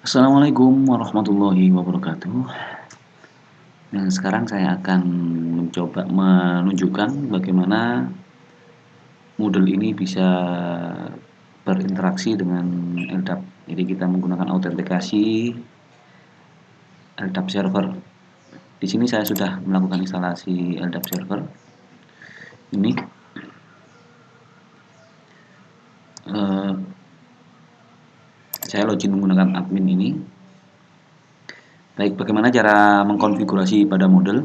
Assalamualaikum warahmatullahi wabarakatuh. Nah, sekarang saya akan mencoba menunjukkan bagaimana Moodle ini bisa berinteraksi dengan LDAP. Jadi kita menggunakan autentikasi LDAP server. Di sini saya sudah melakukan instalasi LDAP server. Ini saya login menggunakan admin ini. Baik, bagaimana cara mengkonfigurasi pada Moodle?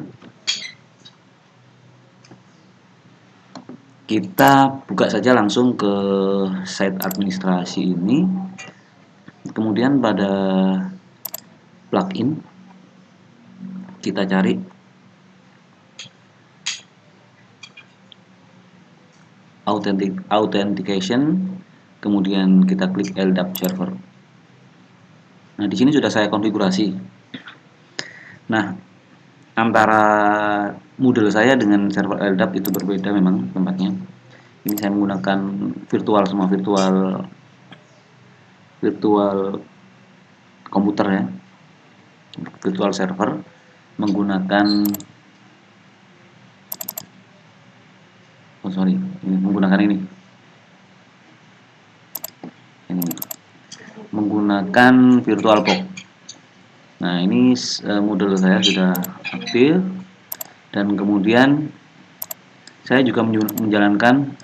Kita buka saja langsung ke site administrasi ini. Kemudian pada plugin kita cari authentication, kemudian kita klik LDAP server. Nah, di sini sudah saya konfigurasi. Nah, antara Moodle saya dengan server LDAP itu berbeda memang tempatnya. Ini saya menggunakan semua virtual komputer ya, virtual server, menggunakan ini menggunakan VirtualBox. Nah, ini Moodle saya sudah aktif, dan kemudian saya juga menjalankan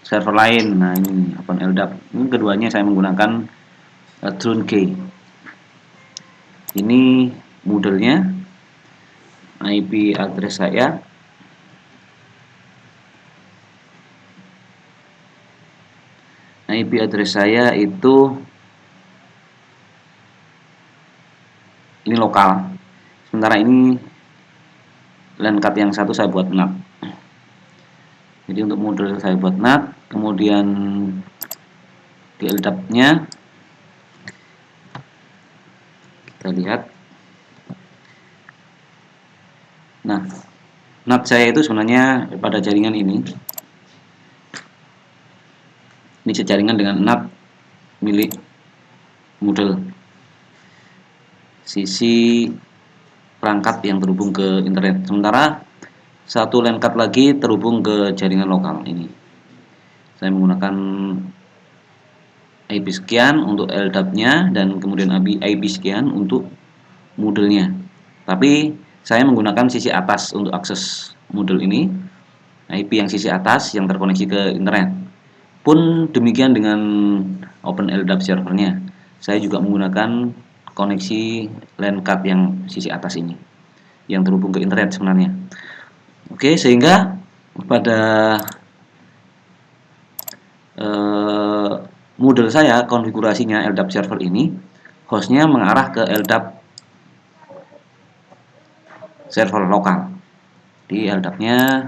server lain. Nah, ini OpenLDAP. Ini keduanya saya menggunakan TrueKey. Ini Moodle-nya, IP address saya. IP address saya itu ini lokal. Sementara ini LAN card yang satu saya buat NAT. Jadi untuk Moodle saya buat NAT, kemudian di LDAP-nya kita lihat. Nah, NAT saya itu sebenarnya pada jaringan ini. Ini sejaringan dengan NAT milik Moodle. Sisi perangkat yang terhubung ke internet. Sementara satu LAN card lagi terhubung ke jaringan lokal ini. Saya menggunakan IP sekian untuk LDAP-nya dan kemudian IP sekian untuk Moodle-nya. Tapi saya menggunakan sisi atas untuk akses Moodle ini. IP yang sisi atas yang terkoneksi ke internet. Pun demikian dengan OpenLDAP servernya. Saya juga menggunakan koneksi LAN card yang sisi atas ini, yang terhubung ke internet sebenarnya. Oke, sehingga pada Moodle saya konfigurasinya LDAP server ini, hostnya mengarah ke LDAP server lokal. Di LDAP-nya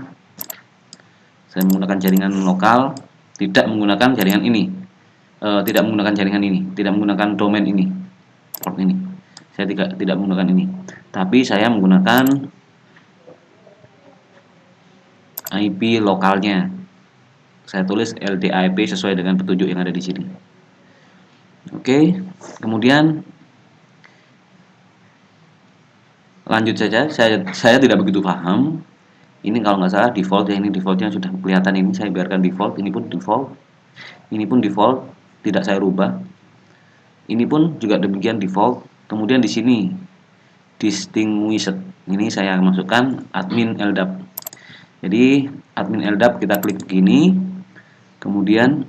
saya menggunakan jaringan lokal, tidak menggunakan jaringan ini, tidak menggunakan domain ini, port ini. Saya tidak menggunakan ini, tapi saya menggunakan IP lokalnya. Saya tulis LDAP sesuai dengan petunjuk yang ada di sini. Oke, kemudian lanjut saja. Saya tidak begitu paham. Ini kalau nggak salah default ya, ini defaultnya sudah kelihatan ini. Saya biarkan default. Ini pun default, tidak saya rubah. Ini pun juga demikian default. Kemudian di sini distinguished, ini saya masukkan admin LDAP. Jadi admin LDAP kita klik begini, kemudian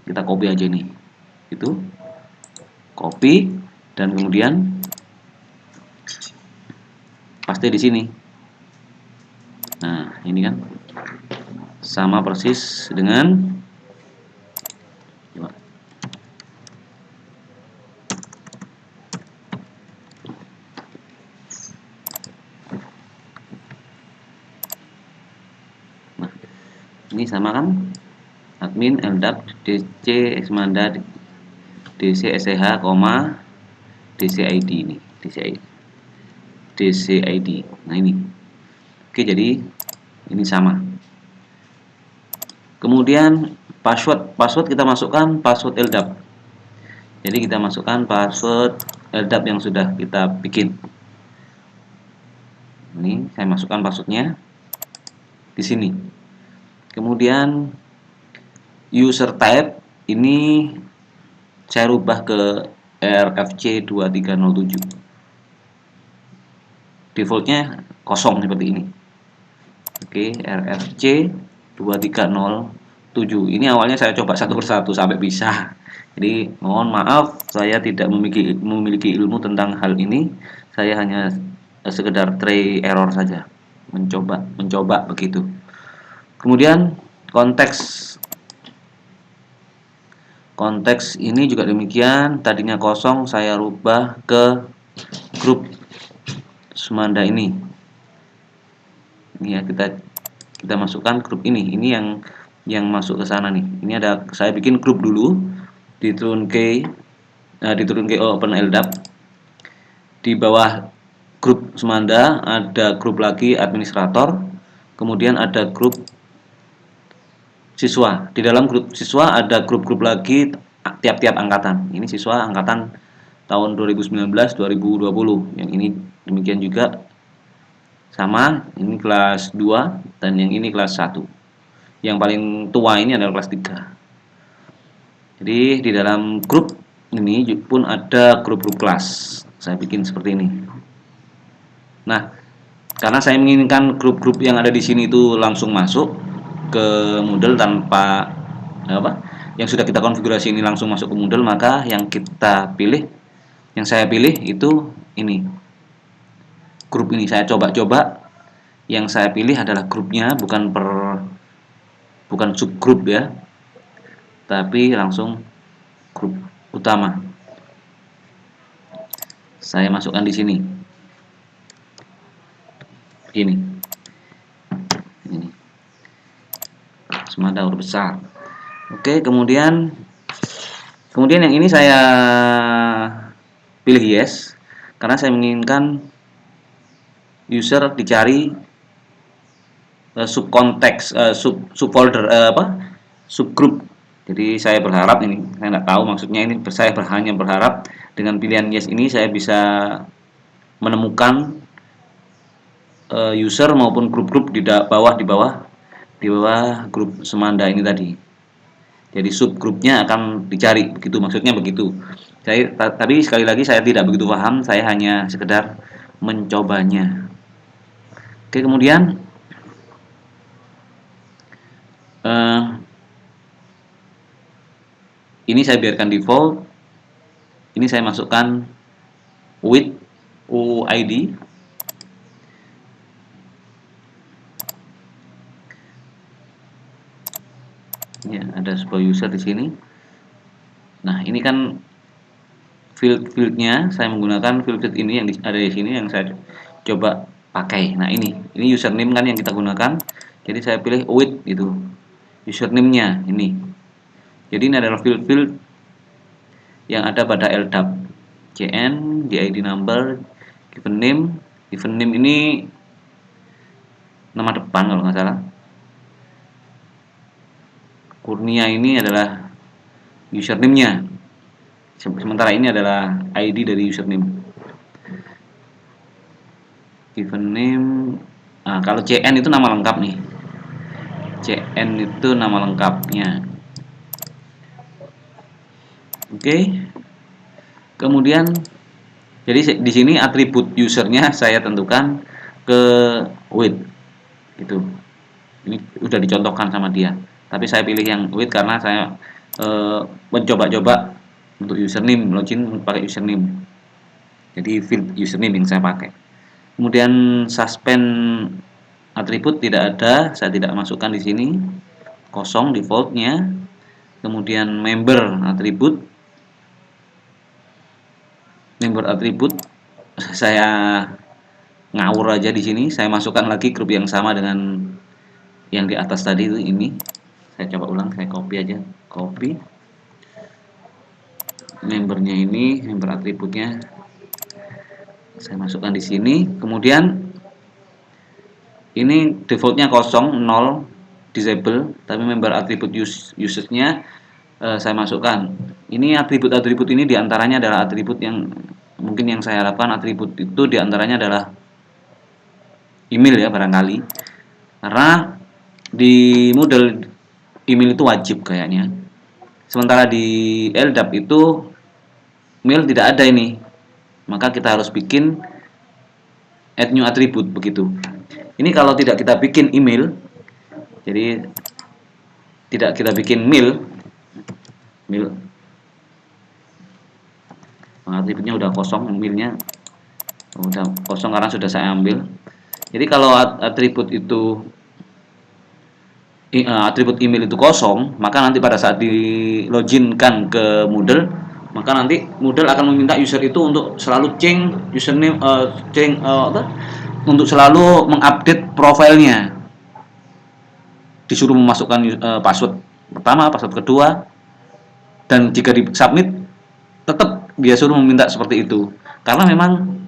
kita copy aja nih, itu copy dan kemudian paste di sini. Nah, ini kan sama persis dengan ini sama kan, admin LDAP DC Exmanda DC SCH, DCID ini, DCID. Nah, ini. Oke, jadi ini sama. Kemudian password kita masukkan password LDAP. Jadi kita masukkan password LDAP yang sudah kita bikin. Ini saya masukkan passwordnya di sini. Kemudian user type ini saya rubah ke RFC2307. Defaultnya kosong seperti ini. Oke, RFC2307. Ini awalnya saya coba satu persatu sampai bisa. Jadi mohon maaf, saya tidak memiliki ilmu tentang hal ini. Saya hanya sekedar try error saja, mencoba begitu. Kemudian konteks ini juga demikian, tadinya kosong saya rubah ke grup Semanda ini. Ini ya, kita masukkan grup ini yang masuk ke sana nih. Ini ada, saya bikin grup dulu di Truncay Open LDAP. Di bawah grup Semanda ada grup lagi administrator, kemudian ada grup siswa. Di dalam grup siswa ada grup-grup lagi tiap-tiap angkatan. Ini siswa angkatan tahun 2019-2020. Yang ini demikian juga sama, ini kelas 2 dan yang ini kelas 1. Yang paling tua ini adalah kelas 3. Jadi di dalam grup ini pun ada grup-grup kelas. Saya bikin seperti ini. Nah, karena saya menginginkan grup-grup yang ada di sini itu langsung masuk ke Moodle tanpa yang sudah kita konfigurasi ini langsung masuk ke Moodle, maka yang saya pilih itu ini. Grup ini saya coba-coba. Yang saya pilih adalah grupnya, bukan subgrup ya, tapi langsung grup utama. Saya masukkan di sini. Ini Semanda huruf besar. Oke, kemudian yang ini saya pilih yes karena saya menginginkan user dicari subkonteks, subfolder, subgroup. Jadi saya berharap ini, saya nggak tahu maksudnya ini, saya hanya berharap dengan pilihan yes ini saya bisa menemukan user maupun grup-grup di bawah grup Semanda ini tadi. Jadi subgrupnya akan dicari, begitu maksudnya begitu. Tapi sekali lagi saya tidak begitu paham, saya hanya sekedar mencobanya. Oke, kemudian ini saya biarkan default. Ini saya masukkan with UID. Ya, ada sebuah user di sini. Nah, ini kan field-fieldnya saya menggunakan field ini yang ada di sini yang saya coba pakai. Nah, ini username kan yang kita gunakan. Jadi saya pilih with itu username-nya ini. Jadi ini adalah field yang ada pada LDAP. CN, ID number, given name ini nama depan kalau nggak salah. Kurnia ini adalah username-nya. Sementara ini adalah ID dari username. Given name. Nah, kalau CN itu nama lengkap nih. CN itu nama lengkapnya. Oke. Kemudian jadi di sini atribut usernya saya tentukan ke with. Gitu. Ini udah dicontohkan sama dia. Tapi saya pilih yang with karena saya mencoba-coba untuk username, login pakai username. Jadi field username yang saya pakai. Kemudian suspend atribut tidak ada, saya tidak masukkan di sini. Kosong defaultnya. Kemudian member atribut saya ngawur aja di sini. Saya masukkan lagi grup yang sama dengan yang di atas tadi itu ini. Saya coba ulang, saya copy aja, copy membernya ini, member atributnya saya masukkan di sini. Kemudian ini defaultnya kosong, 0. disable, tapi member atribut usage-nya saya masukkan. Ini atribut-atribut ini diantaranya adalah atribut yang mungkin yang saya harapkan atribut itu diantaranya adalah email ya barangkali, karena di Moodle email itu wajib kayaknya. Sementara di LDAP itu mail tidak ada ini, maka kita harus bikin add new attribute begitu. Ini kalau tidak kita bikin email, jadi tidak kita bikin mail atributnya udah kosong, mailnya udah kosong karena sudah saya ambil. Jadi kalau atribut itu atribut email itu kosong, maka nanti pada saat di loginkan ke Moodle, maka nanti Moodle akan meminta user itu untuk selalu change username, untuk selalu mengupdate profilnya, disuruh memasukkan password pertama, password kedua, dan jika di submit tetap dia suruh meminta seperti itu, karena memang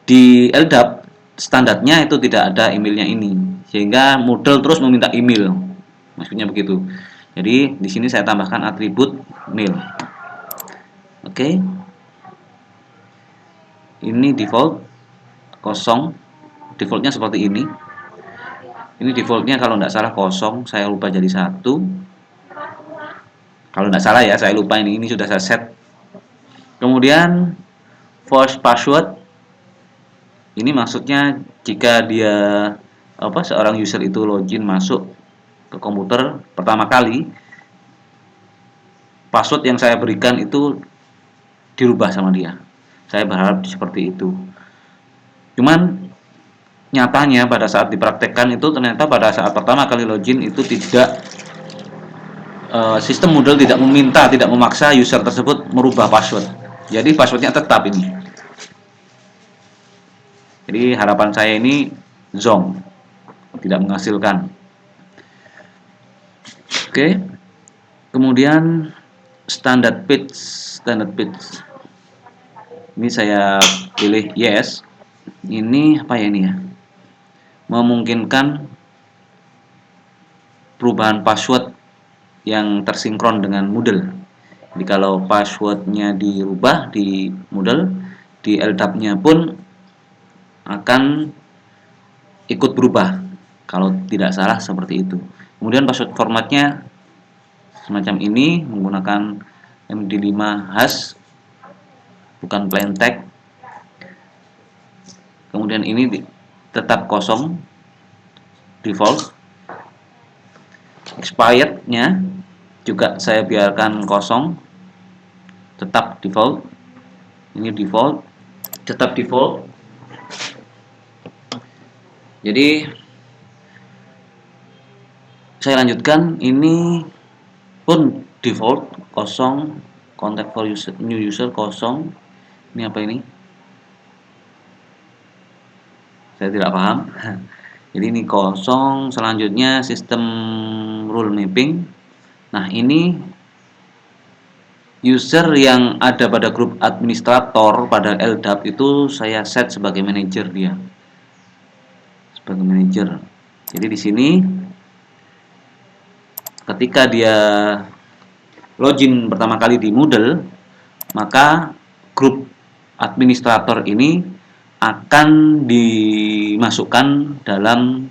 di LDAP standarnya itu tidak ada emailnya ini, sehingga Moodle terus meminta email, maksudnya begitu. Jadi di sini saya tambahkan atribut mail. Oke. Ini default kosong, defaultnya seperti ini. Ini defaultnya kalau tidak salah kosong, saya lupa jadi 1. Kalau tidak salah ya, saya lupa ini sudah saya set. Kemudian force password, ini maksudnya jika dia seorang user itu login masuk ke komputer pertama kali, password yang saya berikan itu dirubah sama dia. Saya berharap seperti itu. Cuman nyatanya pada saat dipraktekkan itu ternyata pada saat pertama kali login itu tidak, sistem Moodle tidak memaksa user tersebut merubah password. Jadi passwordnya tetap ini. Jadi harapan saya ini zonk, tidak menghasilkan. Oke. Kemudian standard page. Ini saya pilih yes. Ini apa ya ini ya? Memungkinkan perubahan password yang tersinkron dengan Moodle. Jadi kalau passwordnya dirubah di Moodle, di LDAP-nya pun akan ikut berubah. Kalau tidak salah seperti itu. Kemudian password formatnya semacam ini, menggunakan MD5 hash, bukan plain text. Kemudian ini tetap kosong, default. Expired-nya juga saya biarkan kosong, tetap default. Ini default, tetap default. Jadi saya lanjutkan, ini pun default kosong, contact for user, new user kosong. Ini apa ini? Saya tidak paham. Jadi ini kosong. Selanjutnya sistem rule mapping. Nah, ini user yang ada pada grup administrator pada LDAP itu saya set sebagai manajer dia. Sebagai manajer. Jadi di sini ketika dia login pertama kali di Moodle, maka grup administrator ini akan dimasukkan dalam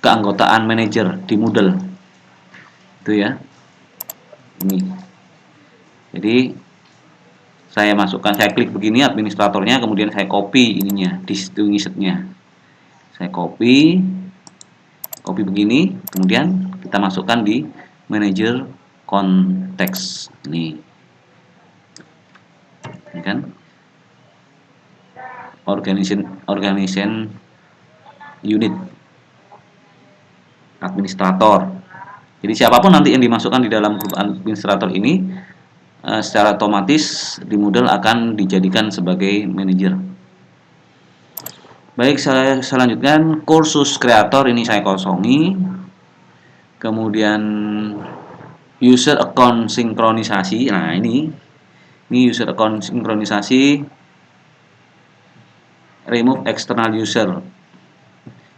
keanggotaan manajer di Moodle. Itu ya. Ini. Jadi saya masukkan, saya klik begini administratornya, kemudian saya copy ininya, distinguished-nya. Saya copy begini, kemudian kita masukkan di manager konteks. Ini kan? Organization unit administrator. Jadi siapapun nanti yang dimasukkan di dalam grup administrator ini secara otomatis di Moodle akan dijadikan sebagai manajer. Baik, saya lanjutkan. Kursus kreator ini saya kosongi. Kemudian user account sinkronisasi. Nah, ini user account sinkronisasi, remove external user.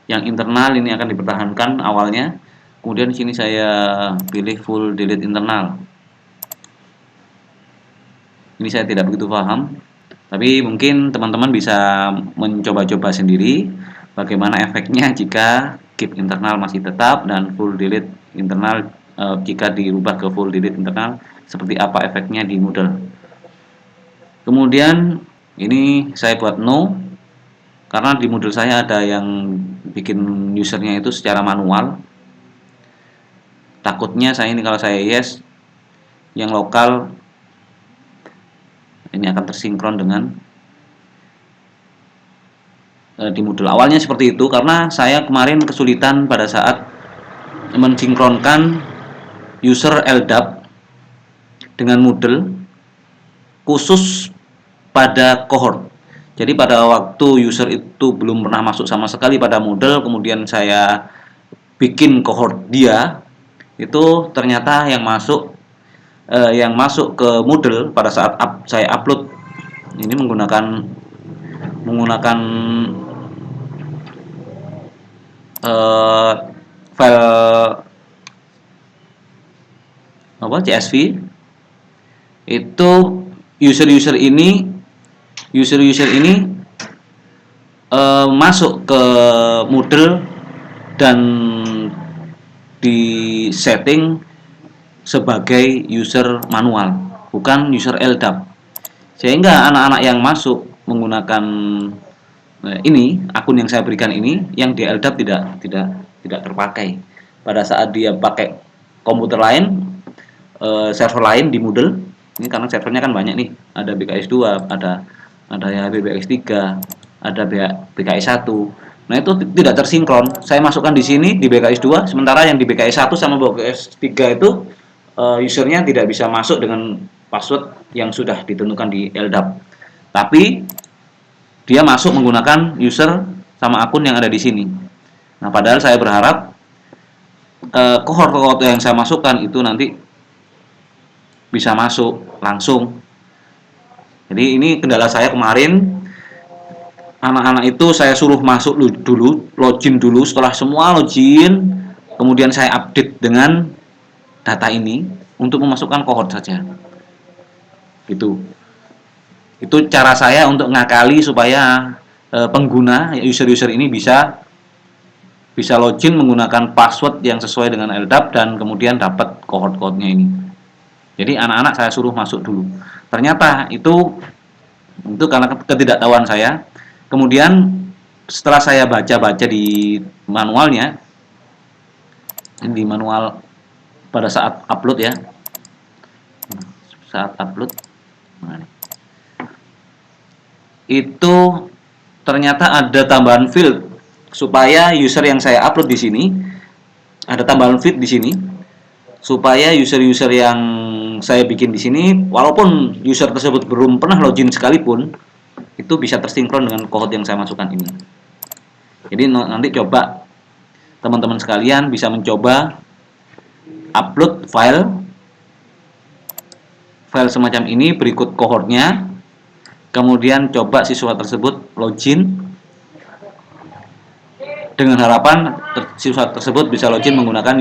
Yang internal ini akan dipertahankan awalnya. Kemudian di sini saya pilih full delete internal. Ini saya tidak begitu paham, tapi mungkin teman-teman bisa mencoba-coba sendiri bagaimana efeknya jika keep internal masih tetap dan full delete internal jika dirubah ke full delete internal, seperti apa efeknya di Moodle. Kemudian ini saya buat no, karena di Moodle saya ada yang bikin usernya itu secara manual. Takutnya saya ini kalau saya yes, yang lokal ini akan tersinkron dengan di Moodle. Awalnya seperti itu karena saya kemarin kesulitan pada saat mensinkronkan user LDAP dengan Moodle khusus pada cohort. Jadi pada waktu user itu belum pernah masuk sama sekali pada Moodle, kemudian saya bikin cohort dia, itu ternyata yang masuk ke Moodle pada saat saya upload ini menggunakan file CSV, itu user-user ini masuk ke Moodle dan di setting sebagai user manual, bukan user LDAP. Sehingga anak-anak yang masuk menggunakan ini, akun yang saya berikan ini, yang di LDAP tidak terpakai. Pada saat dia pakai komputer lain, server lain di Moodle, ini karena servernya kan banyak nih, ada BKS 2, ada BKS 3, ada BKS 1. Nah, itu tidak tersinkron. Saya masukkan di sini di BKS 2, sementara yang di BKS 1 sama BKS 3 itu usernya tidak bisa masuk dengan password yang sudah ditentukan di LDAP. Tapi dia masuk menggunakan user sama akun yang ada di sini. Nah, padahal saya berharap cohort yang saya masukkan itu nanti bisa masuk langsung. Jadi ini kendala saya kemarin, anak-anak itu saya suruh masuk dulu, login dulu. Setelah semua login, kemudian saya update dengan data ini untuk memasukkan cohort saja. Itu cara saya untuk ngakali supaya pengguna user-user ini bisa login menggunakan password yang sesuai dengan LDAP dan kemudian dapat cohort-cohortnya ini. Jadi anak-anak saya suruh masuk dulu. Ternyata itu karena ketidaktahuan saya. Kemudian setelah saya baca-baca di manualnya, di manual pada saat upload ya, itu ternyata ada tambahan field supaya user yang saya upload di sini, ada tambahan field di sini supaya user-user yang saya bikin di sini, walaupun user tersebut belum pernah login sekalipun, itu bisa tersinkron dengan cohort yang saya masukkan ini. Jadi nanti coba teman-teman sekalian bisa mencoba upload file semacam ini berikut cohortnya, kemudian coba siswa tersebut login dengan harapan siswa tersebut bisa login menggunakan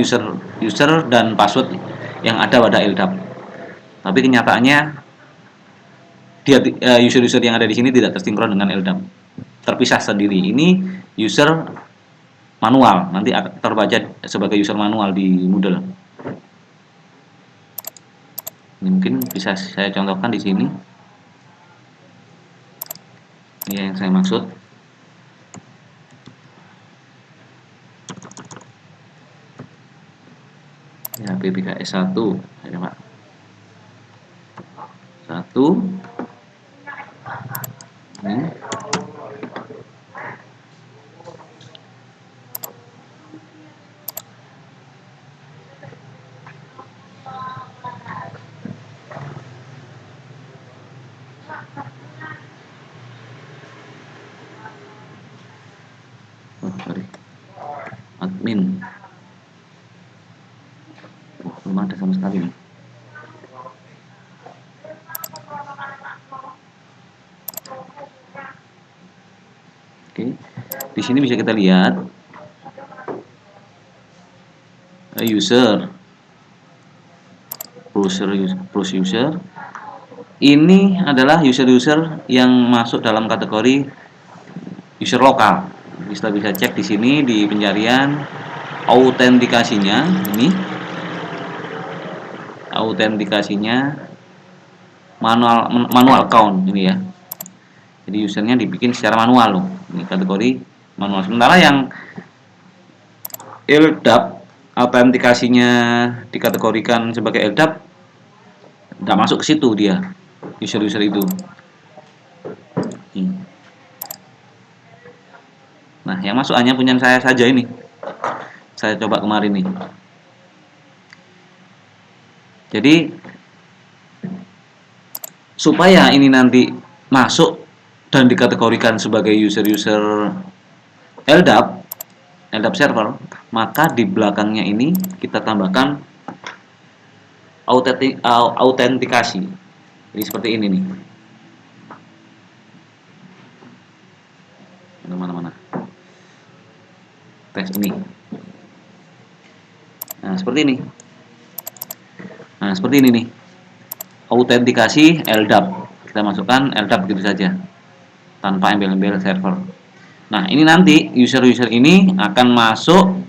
user dan password yang ada pada LDAP. Tapi kenyataannya dia user-user yang ada di sini tidak tersinkron dengan LDAP, terpisah sendiri. Ini user manual, nanti akan terbaca sebagai user manual di Moodle. Ini mungkin bisa saya contohkan di sini. Ini yang saya maksud. Ya, BKS 1 ya, Pak. 1 ini. Admin. Belum ada sama sekali nih. Oke, di sini bisa kita lihat user plus user. Ini adalah user-user yang masuk dalam kategori user lokal. Kita bisa cek di sini di pencarian autentikasinya. Ini autentikasinya manual account ini ya. Jadi usernya dibikin secara manual loh. Ini kategori manual. Sementara yang LDAP autentikasinya dikategorikan sebagai LDAP, nggak masuk ke situ dia user-user itu. Nah, yang masuk hanya punya saya saja ini. Saya coba kemarin nih. Jadi supaya ini nanti masuk dan dikategorikan sebagai user-user LDAP server, maka di belakangnya ini kita tambahkan autentikasi. Jadi seperti ini nih. Mana-mana. Tes ini. Nah, seperti ini. Nah, seperti ini nih. Autentikasi LDAP. Kita masukkan LDAP begitu saja. Tanpa embel-embel server. Nah, ini nanti user-user ini akan masuk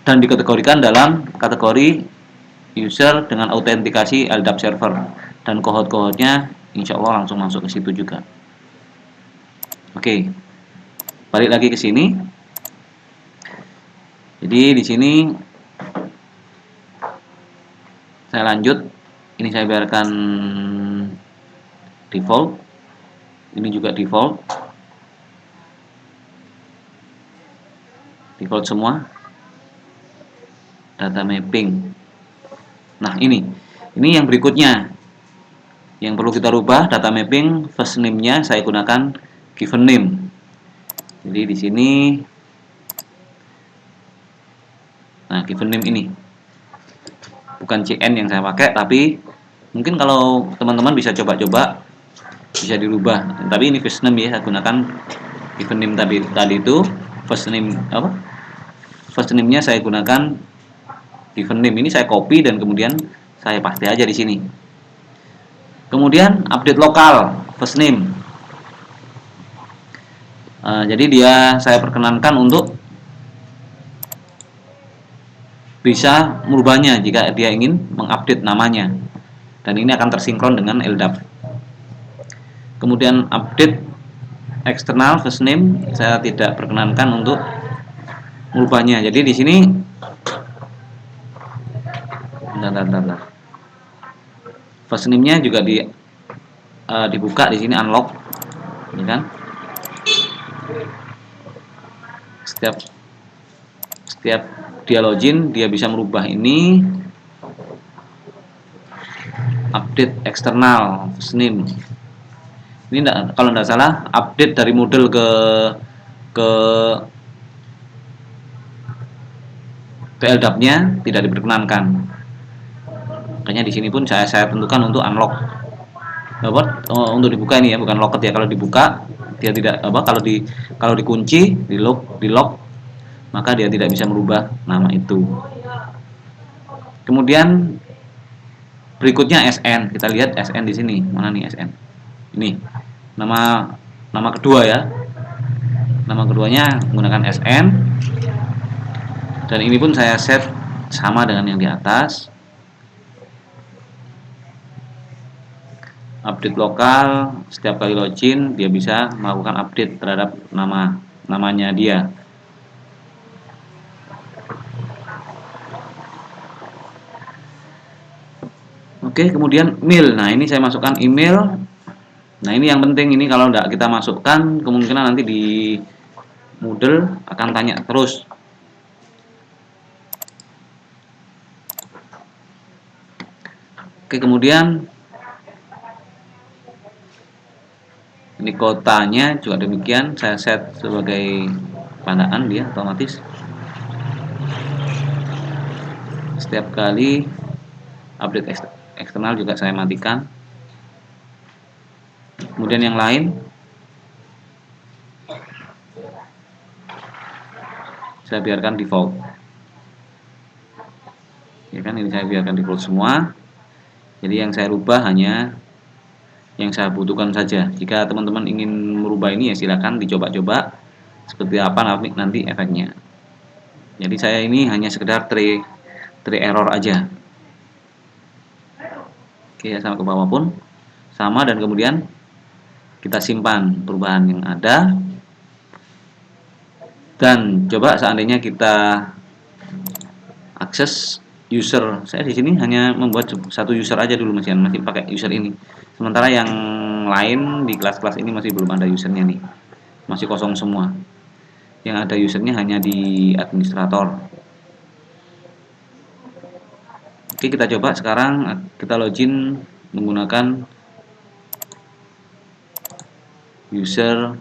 dan dikategorikan dalam kategori user dengan autentikasi LDAP server, dan kohort-kohortnya insya Allah langsung masuk ke situ juga. Oke, balik lagi ke sini. Jadi di sini saya lanjut. Ini saya biarkan default. Ini juga default. Default semua. Data mapping. Nah, ini yang berikutnya yang perlu kita rubah. Data mapping first name-nya saya gunakan given name. Jadi di sini, nah, given name ini bukan CN yang saya pakai, tapi mungkin kalau teman-teman bisa coba-coba bisa dirubah. Tapi ini first name ya, saya gunakan given name tadi itu first name apa? First name-nya saya gunakan given name. Ini saya copy dan kemudian saya paste aja di sini. Kemudian update lokal first name. Jadi dia saya perkenankan untuk bisa merubahnya jika dia ingin mengupdate namanya, dan ini akan tersinkron dengan LDAP. Kemudian update eksternal first name saya tidak perkenankan untuk merubahnya. Jadi di sini first name-nya juga dibuka di sini, unlock, ini kan. Setiap dia login dia bisa merubah ini. Update eksternal first name. Ini kalau tidak salah update dari model ke LDAP-nya tidak diperkenankan. Makanya di sini pun saya tentukan untuk unlock. Untuk dibuka ini ya, bukan locked ya. Kalau dibuka dia tidak kalau dikunci, di lock, maka dia tidak bisa merubah nama itu. Kemudian berikutnya SN. Kita lihat SN di sini. Mana nih SN? Ini nama kedua ya. Nama keduanya menggunakan SN. Dan ini pun saya set sama dengan yang di atas. Update lokal, setiap kali login dia bisa melakukan update terhadap namanya dia. Oke, kemudian mail. Nah, ini saya masukkan email. Nah, ini yang penting, ini kalau tidak kita masukkan kemungkinan nanti di Moodle akan tanya terus. Oke, kemudian ini kotanya juga demikian, saya set sebagai pandaan dia otomatis. Setiap kali update eksternal juga saya matikan. Kemudian yang lain saya biarkan default. Ya kan, ini saya biarkan default semua. Jadi yang saya rubah hanya yang saya butuhkan saja. Jika teman-teman ingin merubah ini ya silakan dicoba-coba seperti apa nanti efeknya. Jadi saya ini hanya sekedar try error aja. Oke, ya sama ke bawah pun sama, dan kemudian kita simpan perubahan yang ada. Dan coba seandainya kita akses user, saya di sini hanya membuat satu user aja dulu, masih pakai user ini. Sementara yang lain di kelas-kelas ini masih belum ada usernya nih, masih kosong semua. Yang ada usernya hanya di administrator. Oke, kita coba sekarang kita login menggunakan user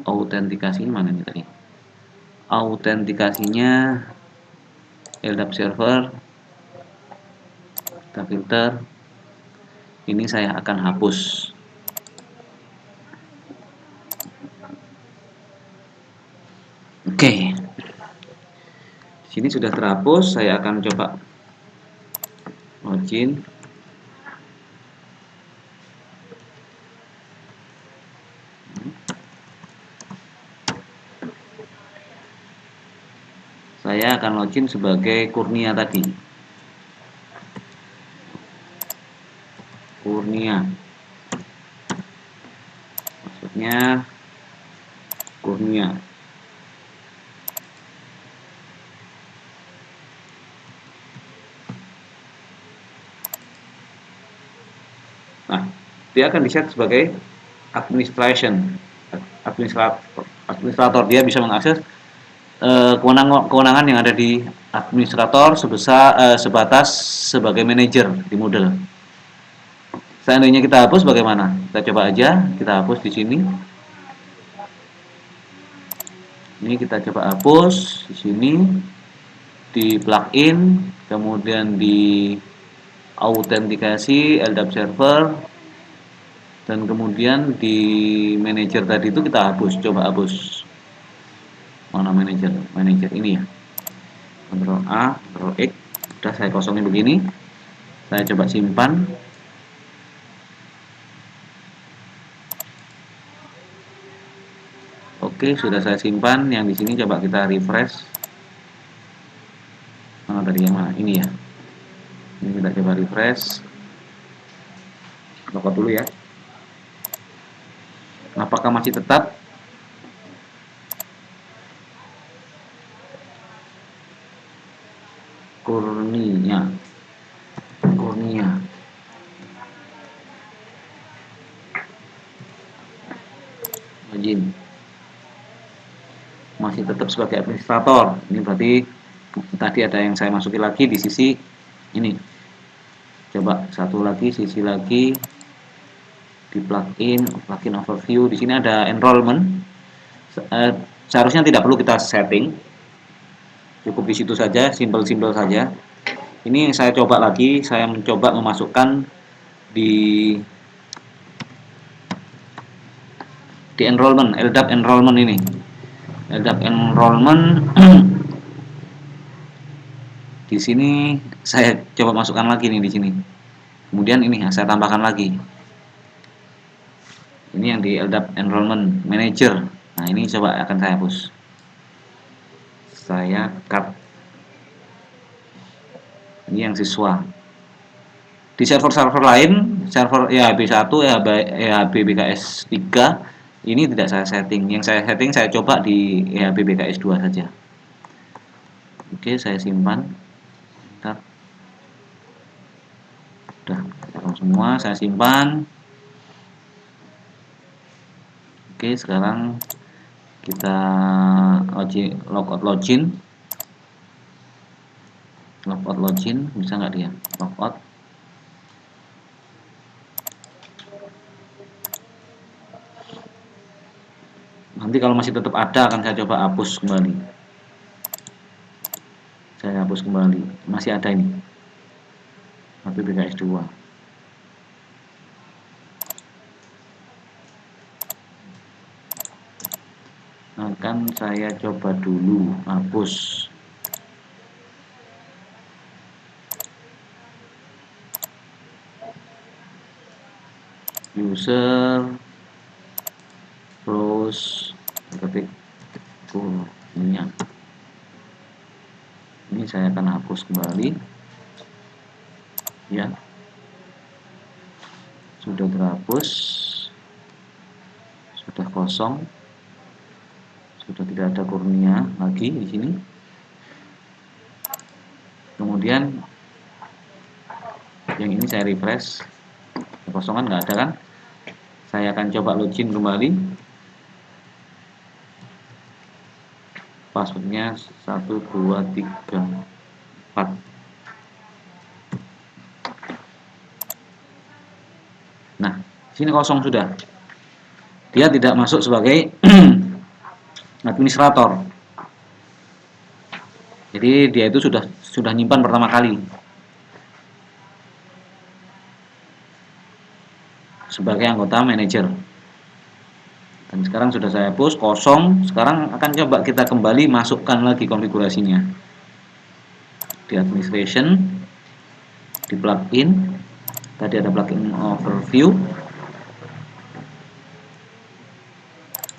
autentikasi mana nih tadi? Autentikasinya LDAP server, kita filter. Ini saya akan hapus. Oke. Sini sudah terhapus, saya akan coba login. Saya akan login sebagai Kurnia tadi. Kurnia. Maksudnya Kurnia. Nah, dia akan di-set sebagai administrator. Dia bisa mengakses kewenangan yang ada di administrator sebatas sebagai manajer di model. Seandainya kita hapus bagaimana? Kita coba aja, kita hapus di sini. Ini kita coba hapus di sini, di plugin, kemudian di autentikasi LDAP server, dan kemudian di manager tadi itu kita hapus. Coba hapus. Mana manager? Manager ini ya. Ctrl A, Ctrl X. Sudah saya kosongin begini. Saya coba simpan. Oke, sudah saya simpan. Yang di sini coba kita refresh. Mana tadi, yang mana? Ini ya. Ini kita coba refresh. Logout dulu ya. Apakah masih tetap? Kurnia. Login. Masih tetap sebagai administrator. Ini berarti tadi ada yang saya masuki lagi di sisi ini. Coba satu lagi, sisi lagi di plugin overview. Di sini ada enrollment. Seharusnya tidak perlu kita setting. Cukup di situ saja, simple saja. Ini saya coba lagi, saya mencoba memasukkan di enrollment, LDAP enrollment ini. LDAP enrollment di sini saya coba masukkan lagi nih di sini. Kemudian ini saya tambahkan lagi. Ini yang di LDAP enrollment manager. Nah, ini coba akan saya hapus. Saya cut. Ini yang siswa. Di server-server lain, server EHB1, EHB BKS 3, ini tidak saya setting. Yang saya setting, saya coba di EHB BKS 2 saja. Oke, saya simpan. Bentar. Udah, semua saya simpan. Oke, sekarang kita logout login. Bisa nggak dia? Logout. Nanti kalau masih tetap ada akan saya coba hapus kembali. Saya hapus kembali. Masih ada ini. Tapi BKS 2. akan saya coba dulu hapus. User terus ketik Kurnia. Ini saya akan hapus kembali ya, sudah terhapus, sudah kosong, sudah tidak ada Kurnia lagi di sini. Kemudian yang ini saya refresh, kosongan nggak ada kan. Saya akan coba login kembali, passwordnya 1234. Nah, sini kosong sudah. Dia tidak masuk sebagai administrator. Jadi dia itu sudah nyimpan pertama kali sebagai anggota manajer. Dan sekarang sudah saya hapus, kosong. Sekarang akan coba kita kembali masukkan lagi konfigurasinya. Di administration, di plugin, tadi ada plugin overview.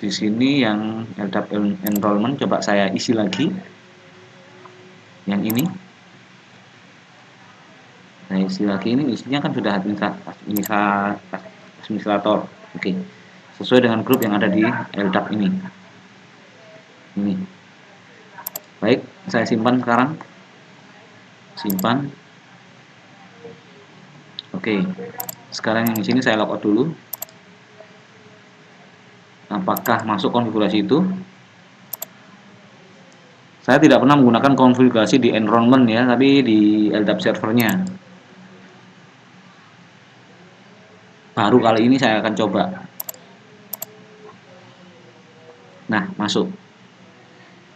Di sini yang LDAP enrollment coba saya isi lagi. Yang ini saya isi lagi, ini isinya kan sudah administrator. Oke. Sesuai dengan grup yang ada di LDAP ini. Baik, saya simpan sekarang. Simpan. Oke. Sekarang yang di sini saya logout dulu. Apakah masuk konfigurasi itu? Saya tidak pernah menggunakan konfigurasi di enrollment ya, tapi di LDAP servernya. Baru kali ini saya akan coba. Nah, masuk.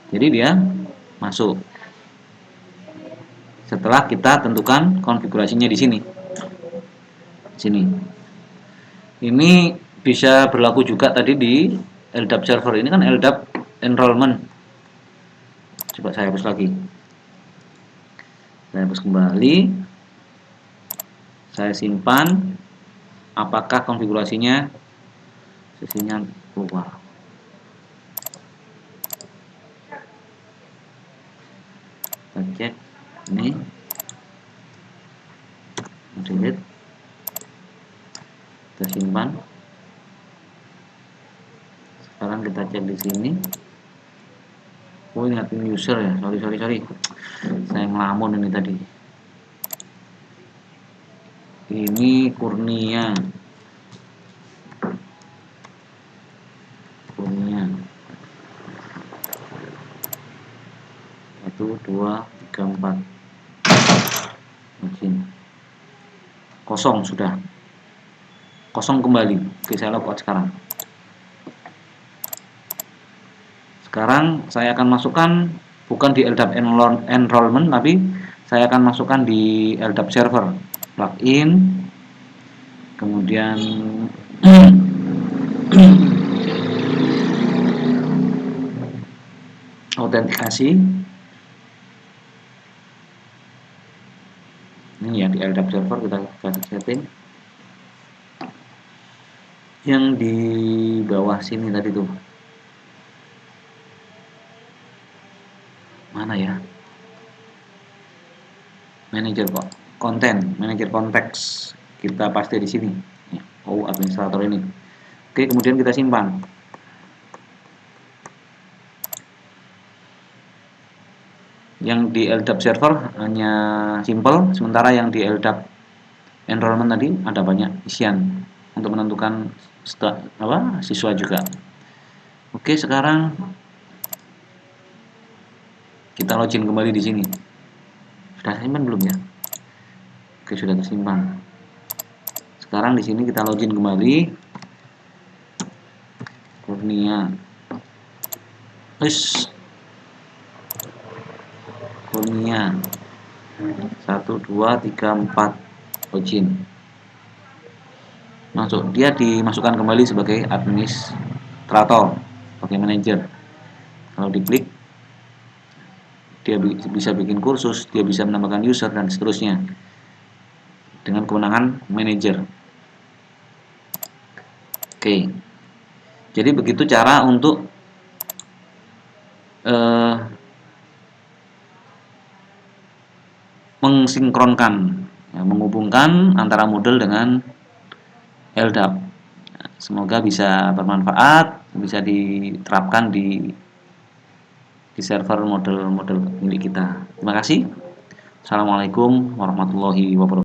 Jadi dia masuk. Setelah kita tentukan konfigurasinya di sini. Sini. Ini bisa berlaku juga tadi di LDAP server. Ini kan LDAP enrollment. Coba saya hapus lagi. Saya hapus kembali. Saya simpan. Apakah konfigurasinya sesinya keluar? Kita cek ini. Delete. Kita simpan. Sekarang kita cek di sini. Oh, ini admin user ya. Sorry. Saya ngelamun ini tadi. Ini Kurnia. 1, 2, 3, 4. Mungkin kosong sudah. Kosong kembali. Oke, saya logout sekarang. Sekarang saya akan masukkan bukan di LDAP enrollment, tapi saya akan masukkan di LDAP server. Plugin, kemudian autentikasi. Ini ya di LDAP server kita kasih setting. Yang di bawah sini tadi tuh. Mana ya? Manager kok. Konten, manager konteks. Kita pasti di sini. Oh, administrator ini. Oke, kemudian kita simpan. Yang di LDAP server hanya simple, sementara yang di LDAP enrollment tadi ada banyak isian untuk menentukan siswa juga. Oke, sekarang kita login kembali di sini. Sudah simpan belum ya? Oke, sudah tersimpan. Sekarang di sini kita login kembali. Kurnia. Kurnia. 1, 2, 3, 4. Login. Masuk. Dia dimasukkan kembali sebagai administrator, sebagai manajer. Kalau diklik, dia bisa bikin kursus, dia bisa menambahkan user dan seterusnya dengan kewenangan manager. Oke, jadi begitu cara untuk mensinkronkan, ya, menghubungkan antara Moodle dengan LDAP. Semoga bisa bermanfaat, bisa diterapkan di server model-model milik kita. Terima kasih. Assalamualaikum warahmatullahi wabarakatuh.